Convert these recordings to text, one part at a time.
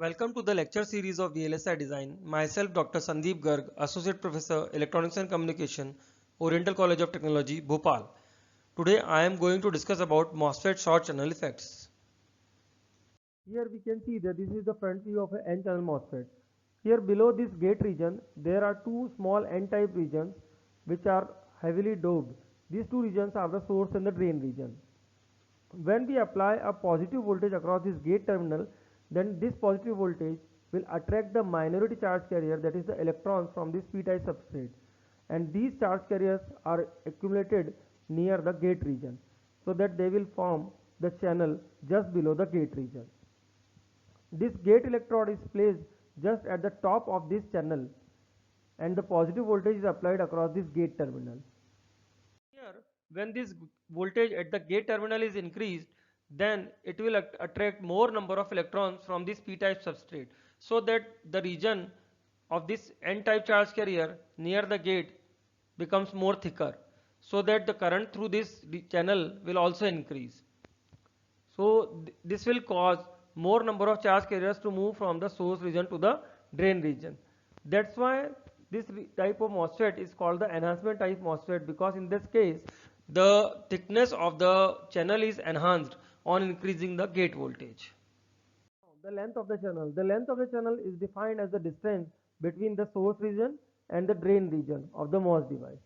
Welcome to the lecture series of VLSI Design. Myself Dr. Sandeep Garg, Associate Professor Electronics and Communication, Oriental College of Technology, Bhopal. Today I am going to discuss about MOSFET short channel effects. Here we can see that this is the front view of an N-channel MOSFET. Here below this gate region, there are two small N-type regions which are heavily doped. These two regions are the source and the drain region. When we apply a positive voltage across this gate terminal, then this positive voltage will attract the minority charge carrier, that is the electrons, from this p-type substrate, and these charge carriers are accumulated near the gate region so that they will form the channel just below the gate region. This gate electrode is placed just at the top of this channel and the positive voltage is applied across this gate terminal. Here, when this voltage at the gate terminal is increased, then it will attract more number of electrons from this p-type substrate, so that the region of this n-type charge carrier near the gate becomes more thicker, so that the current through this channel will also increase. So this will cause more number of charge carriers to move from the source region to the drain region. That's why this type of MOSFET is called the enhancement type MOSFET, because in this case the thickness of the channel is enhanced on increasing the gate voltage. The length of the channel. The length of the channel is defined as the distance between the source region and the drain region of the MOS device.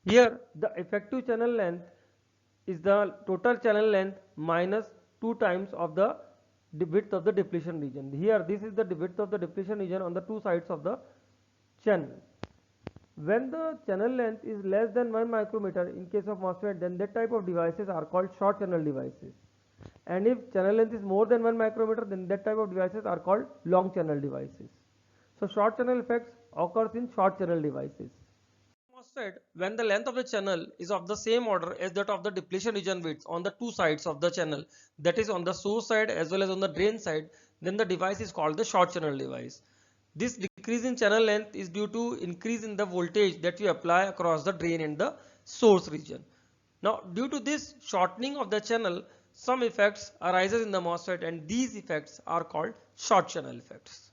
Here the effective channel length is the total channel length minus 2 times of the width of the depletion region. Here this is the width of the depletion region on the two sides of the channel. When the channel length is less than 1 micrometer in case of MOSFET, then that type of devices are called short channel devices. And if channel length is more than 1 micrometer, then that type of devices are called long channel devices. So short channel effects occurs in short channel devices. MOSFET, when the length of the channel is of the same order as that of the depletion region width on the two sides of the channel, that is on the source side as well as on the drain side, then the device is called the short channel device. This decrease in channel length is due to increase in the voltage that we apply across the drain and the source region. Now due to this shortening of the channel, some effects arises in the MOSFET, and these effects are called short channel effects.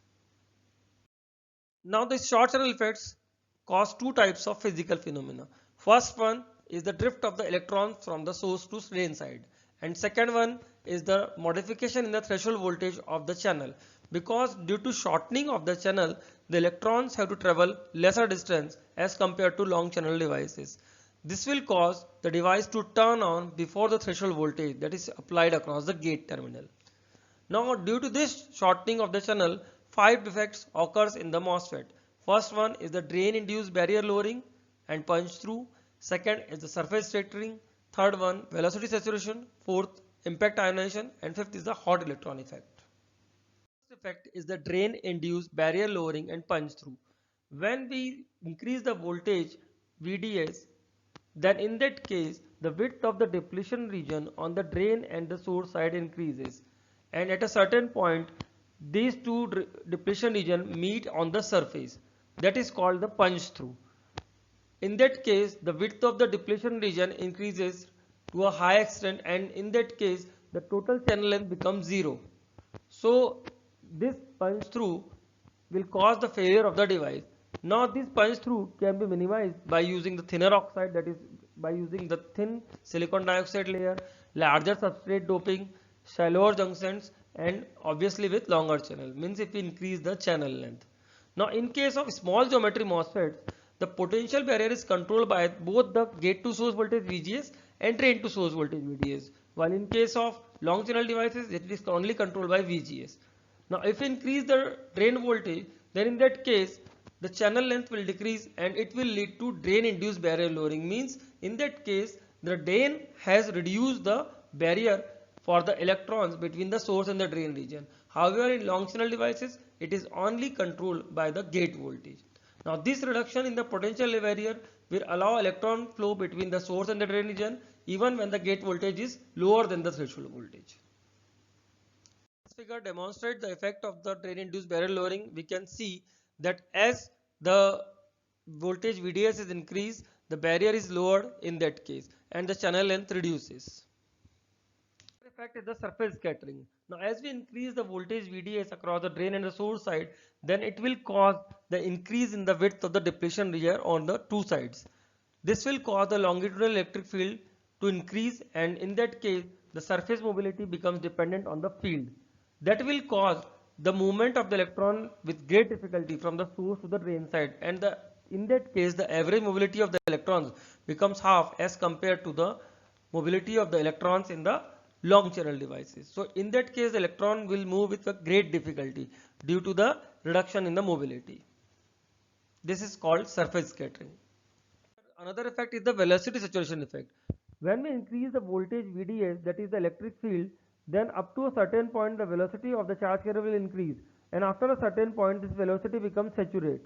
Now the short channel effects cause two types of physical phenomena. First one is the drift of the electrons from the source to drain side, and second one is the modification in the threshold voltage of the channel, because due to shortening of the channel the electrons have to travel lesser distance as compared to long channel devices. This will cause the device to turn on before the threshold voltage that is applied across the gate terminal. Now due to this shortening of the channel, five defects occurs in the MOSFET. First one is the drain induced barrier lowering and punch through. Second is the surface scattering. Third one, velocity saturation. Fourth, impact ionization, and fifth is the hot electron effect. First effect is the drain induced barrier lowering and punch through. When we increase the voltage VDS, then in that case the width of the depletion region on the drain and the source side increases, and at a certain point these two depletion region meet on the surface, that is called the punch through. In that case the width of the depletion region increases to a high extent, and in that case the total channel length becomes 0. So this punch through will cause the failure of the device. Now this punch through can be minimized by using the thinner oxide, that is by using the thin silicon dioxide layer, larger substrate doping, shallower junctions, and obviously with longer channel, means if we increase the channel length. Now in case of small geometry MOSFETs, the potential barrier is controlled by both the gate to source voltage VGS and drain to source voltage VDS, while in case of long channel devices it is only controlled by VGS. Now if we increase the drain voltage, then in that case the channel length will decrease and it will lead to drain induced barrier lowering, means in that case the drain has reduced the barrier for the electrons between the source and the drain region. However, in long channel devices it is only controlled by the gate voltage. Now this reduction in the potential barrier will allow electron flow between the source and the drain region even when the gate voltage is lower than the threshold voltage. This figure demonstrates the effect of the drain induced barrier lowering. We can see that as the voltage VDS is increased, the barrier is lowered in that case and the channel length reduces. effect is the surface scattering. Now, as we increase the voltage VDS across the drain and the source side, then it will cause the increase in the width of the depletion region on the two sides. This will cause the longitudinal electric field to increase, and in that case, the surface mobility becomes dependent on the field. That will cause the movement of the electron with great difficulty from the source to the drain side, and in that case the average mobility of the electrons becomes half as compared to the mobility of the electrons in the long channel devices. So in that case the electron will move with a great difficulty due to the reduction in the mobility. This is called surface scattering. Another effect is the velocity saturation effect. When we increase the voltage VDS, that is the electric field, then up to a certain point the velocity of the charge carrier will increase, and after a certain point this velocity becomes saturate.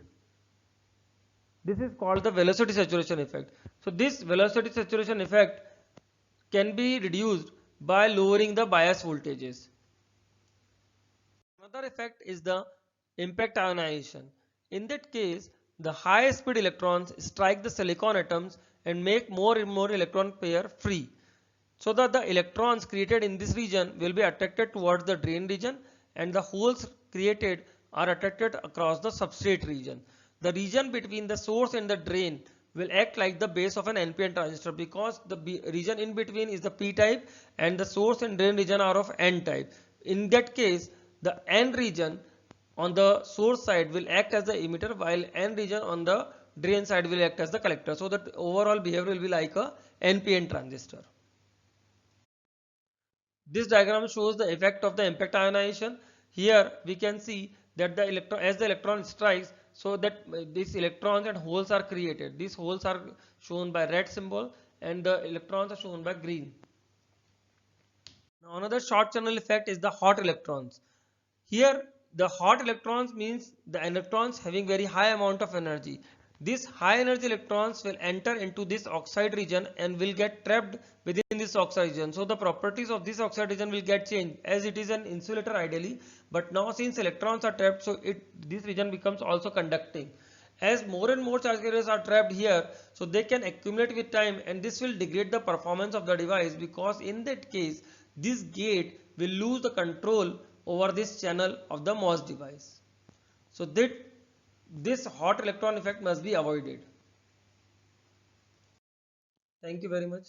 This is called the velocity saturation effect. So this velocity saturation effect can be reduced by lowering the bias voltages. Another effect is the impact ionization. In that case, the high speed electrons strike the silicon atoms and make more and more electron pair free, so that the electrons created in this region will be attracted towards the drain region, and the holes created are attracted across the substrate region. The region between the source and the drain will act like the base of an NPN transistor, because the region in between is the P type and the source and drain region are of N type. In that case, the N region on the source side will act as the emitter, while N region on the drain side will act as the collector. So that overall behavior will be like a NPN transistor. This diagram shows the effect of the impact ionization. Here we can see that the electron, as the electron strikes, so that these electrons and holes are created. These holes are shown by red symbol and the electrons are shown by green. Now another short channel effect is the hot electrons. Here the hot electrons means the electrons having very high amount of energy. These high energy electrons will enter into this oxide region and will get trapped within this oxide region. So the properties of this oxide region will get changed, as it is an insulator ideally, but now since electrons are trapped, so this region becomes also conducting. As more and more charge carriers are trapped here, so they can accumulate with time, and this will degrade the performance of the device, because in that case this gate will lose the control over this channel of the MOS device. So this hot electron effect must be avoided. Thank you very much.